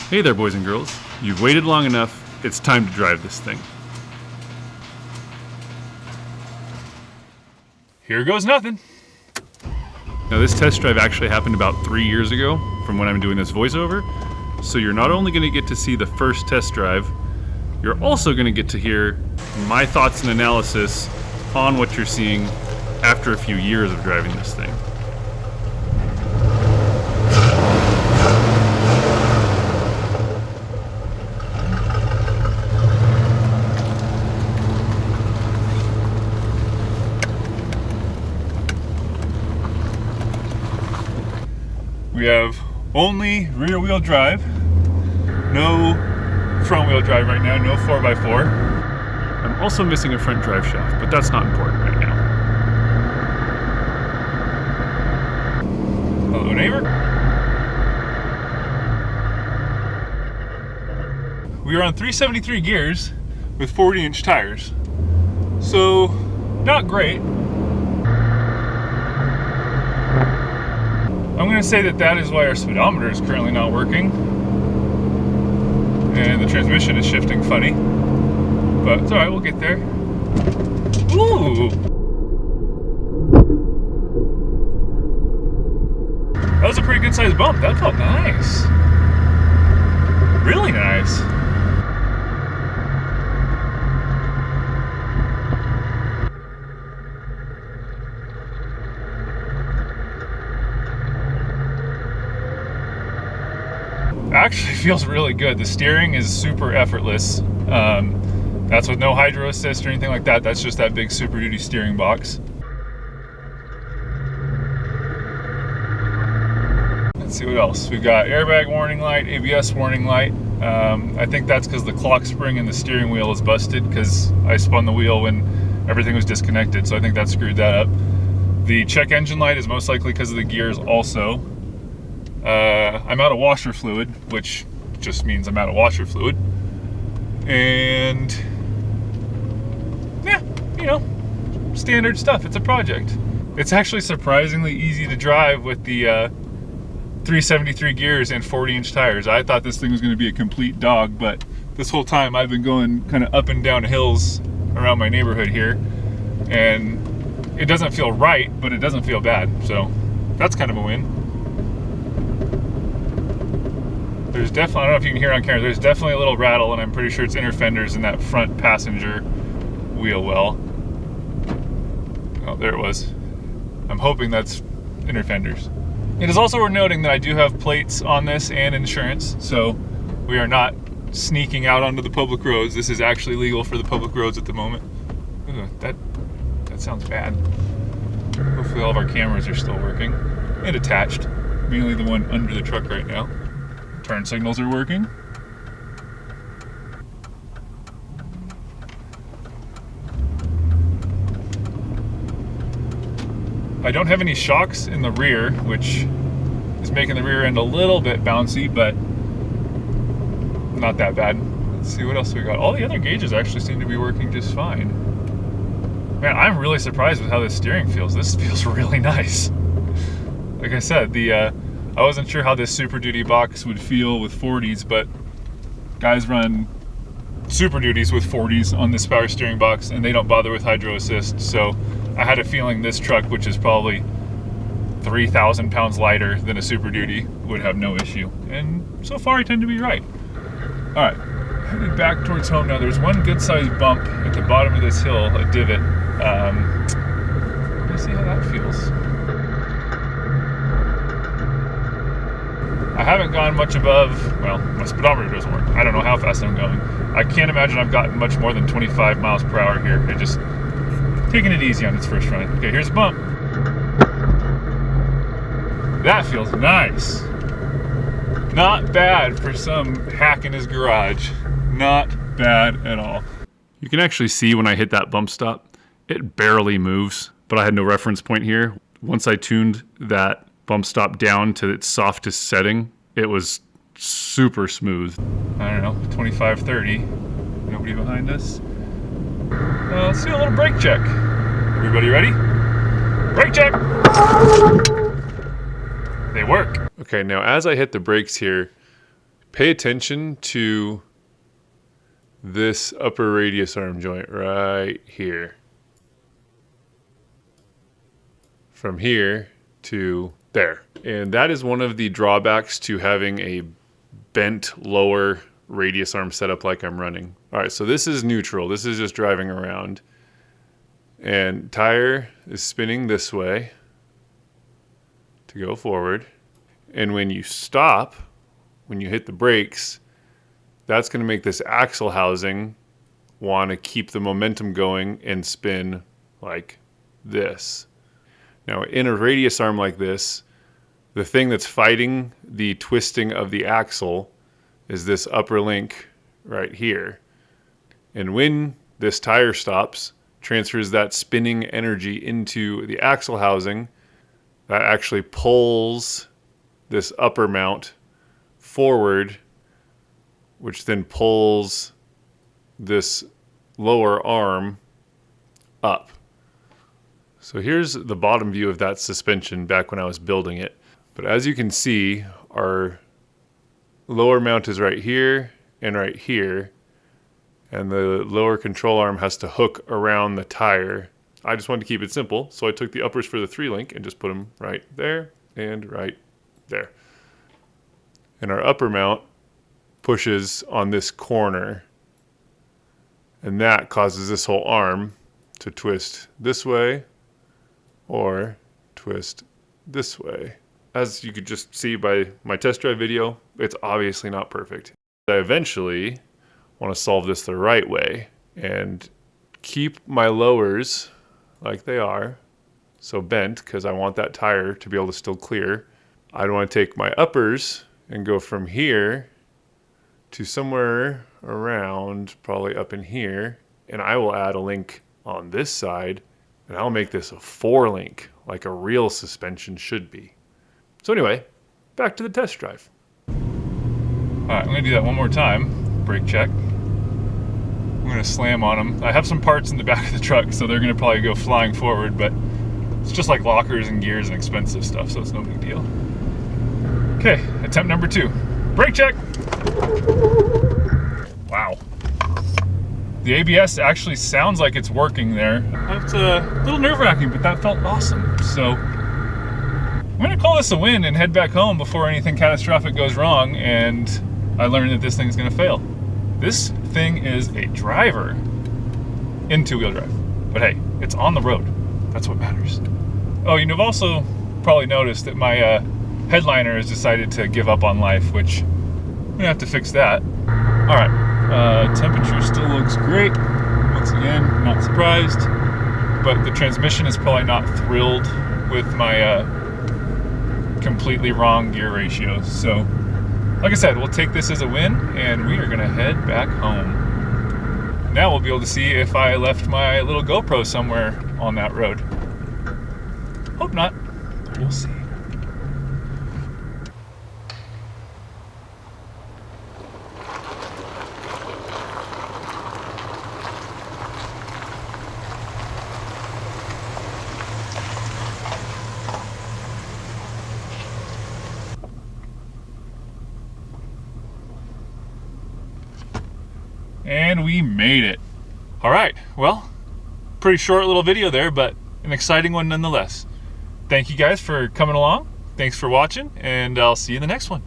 Hey there, boys and girls. You've waited long enough. It's time to drive this thing. Here goes nothing. Now, this test drive actually happened about 3 years ago from when I'm doing this voiceover. So you're not only going to get to see the first test drive, you're also going to get to hear my thoughts and analysis on what you're seeing after a few years of driving this thing. We have only rear wheel drive, no front wheel drive right now, no 4x4. I'm also missing a front drive shaft, but that's not important right now. Hello, neighbor. We are on 373 gears with 40-inch tires, so not great. I'm going to say that is why our speedometer is currently not working. And the transmission is shifting funny. But it's alright, we'll get there. Ooh! That was a pretty good sized bump. That felt nice. Really nice. Actually feels really good. The steering is super effortless. That's with no hydro assist or anything like that. That's just that big Super Duty steering box. Let's see what else. We've got airbag warning light, ABS warning light. I think that's because the clock spring in the steering wheel is busted because I spun the wheel when everything was disconnected, so I think that screwed that up. The check engine light is most likely because of the gears also. I'm out of washer fluid, which just means I'm out of washer fluid. And yeah, you know, standard stuff. It's a project. It's actually surprisingly easy to drive with the 373 gears and 40-inch tires. I thought this thing was going to be a complete dog, but this whole time I've been going kind of up and down hills around my neighborhood here, and it doesn't feel right, but it doesn't feel bad. So that's kind of a win. There's definitely, I don't know if you can hear on camera, there's definitely a little rattle, and I'm pretty sure it's inner fenders in that front passenger wheel well. Oh, there it was. I'm hoping that's inner fenders. It is also worth noting that I do have plates on this and insurance, so we are not sneaking out onto the public roads. This is actually legal for the public roads at the moment. Ooh, that sounds bad. Hopefully all of our cameras are still working and attached. Mainly the one under the truck right now. Turn signals are working. I don't have any shocks in the rear, which is making the rear end a little bit bouncy, but not that bad. Let's see what else we got. All the other gauges actually seem to be working just fine. Man, I'm really surprised with how this steering feels. This feels really nice. Like I said, I wasn't sure how this Super Duty box would feel with 40s, but guys run Super Duties with 40s on this power steering box, and they don't bother with hydro assist. So I had a feeling this truck, which is probably 3,000 pounds lighter than a Super Duty, would have no issue. And so far I tend to be right. All right, headed back towards home now. There's one good sized bump at the bottom of this hill, a divot. Let's see how that feels. I haven't gone much above, well, my speedometer doesn't work. I don't know how fast I'm going. I can't imagine I've gotten much more than 25 miles per hour here. I just taking it easy on its first run. Okay, here's a bump. That feels nice. Not bad for some hack in his garage. Not bad at all. You can actually see when I hit that bump stop, it barely moves, but I had no reference point here. Once I tuned that bump stop down to its softest setting, it was super smooth. I don't know, 25, 30. Nobody behind us. Let's do a little brake check. Everybody ready? Brake check! They work. Okay, now as I hit the brakes here, Pay attention to this upper radius arm joint right here. From here to there. And that is one of the drawbacks to having a bent lower radius arm setup like I'm running. All right, so this is neutral. This is just driving around. And tire is spinning this way to go forward. And when you stop, when you hit the brakes, that's going to make this axle housing want to keep the momentum going and spin like this. Now, in a radius arm like this, the thing that's fighting the twisting of the axle is this upper link right here. And when this tire stops, transfers that spinning energy into the axle housing, that actually pulls this upper mount forward, which then pulls this lower arm up. So here's the bottom view of that suspension back when I was building it. But as you can see, our lower mount is right here and right here. And the lower control arm has to hook around the tire. I just wanted to keep it simple, so I took the uppers for the 3-link and just put them right there and right there. And our upper mount pushes on this corner, and that causes this whole arm to twist this way or twist this way. As you could just see by my test drive video, it's obviously not perfect. I eventually want to solve this the right way and keep my lowers like they are, so bent, because I want that tire to be able to still clear. I want to take my uppers and go from here to somewhere around, probably up in here, and I will add a link on this side, and I'll make this a 4-link, like a real suspension should be. So anyway, back to the test drive. All right, I'm gonna do that one more time. Brake check. I'm gonna slam on them. I have some parts in the back of the truck, so they're gonna probably go flying forward, but it's just like lockers and gears and expensive stuff, so it's no big deal. Okay, attempt number 2. Brake check. Wow. The ABS actually sounds like it's working there. It's a little nerve-wracking, but that felt awesome. So I'm gonna call this a win and head back home before anything catastrophic goes wrong and I learn that this thing's gonna fail. This thing is a driver in 2-wheel drive, but hey, it's on the road. That's what matters. Oh, you've also probably noticed that my headliner has decided to give up on life, which I'm gonna have to fix that. All right, temperature still looks great. Once again, not surprised, but the transmission is probably not thrilled with my completely wrong gear ratios. So, like I said, we'll take this as a win, and we are gonna head back home. Now we'll be able to see if I left my little GoPro somewhere on that road. Hope not, we'll see. And we made it. All right, well, pretty short little video there, but an exciting one nonetheless. Thank you guys for coming along. Thanks for watching, and I'll see you in the next one.